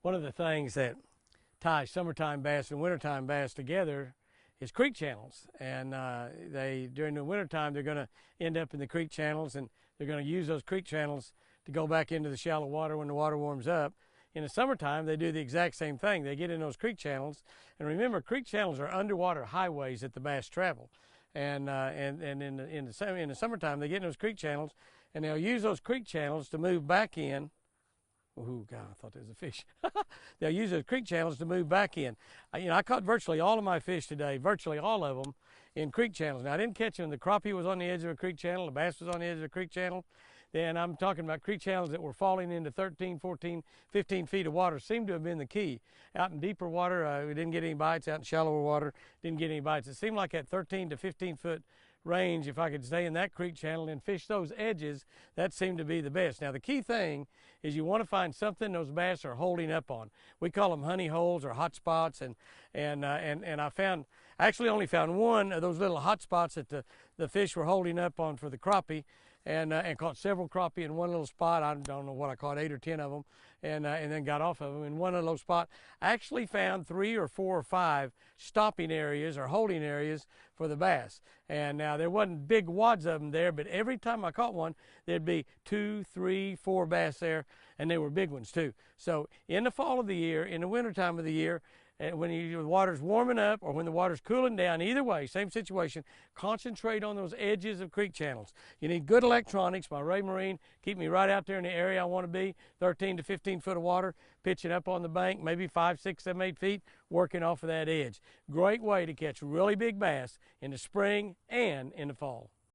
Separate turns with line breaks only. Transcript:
One of the things that ties summertime bass and wintertime bass together is creek channels. And during the wintertime, they're going to end up in the creek channels, and they're going to use those creek channels to go back into the shallow water when the water warms up. In the summertime, they do the exact same thing. They get in those creek channels, and remember, creek channels are underwater highways that the bass travel. And in the summertime, they get in those creek channels, and they'll use those creek channels to move back in. Oh, God, I thought there was a fish. They'll use those creek channels to move back in. I caught virtually all of my fish today, virtually all of them, in creek channels. Now, I didn't catch them. The crappie was on the edge of a creek channel. The bass was on the edge of a creek channel. Then I'm talking about creek channels that were falling into 13, 14, 15 feet of water seemed to have been the key. Out in deeper water, we didn't get any bites. Out in shallower water, didn't get any bites. It seemed like at 13 to 15 foot range, if I could stay in that creek channel and fish those edges, that seemed to be the best. Now, the key thing is you want to find something those bass are holding up on. We call them honey holes or hot spots, and I actually only found one of those little hot spots that the fish were holding up on for the crappie, and caught several crappie in one little spot. I don't know what I caught, 8 or 10 of them, and then got off of them. In one little spot, I actually found 3 or 4 or 5 stopping areas or holding areas for the bass. And now there wasn't big wads of them there, but every time I caught one, there'd be 2, 3, 4 bass there, and they were big ones too. So in the fall of the year, in the winter time of the year, when the water's warming up or when the water's cooling down, either way, same situation, concentrate on those edges of creek channels. You need good electronics. My Ray Marine keep me right out there in the area I want to be, 13 to 15 foot of water, pitching up on the bank, maybe 5, 6, 7, 8 feet, working off of that edge. Great way to catch really big bass in the spring and in the fall.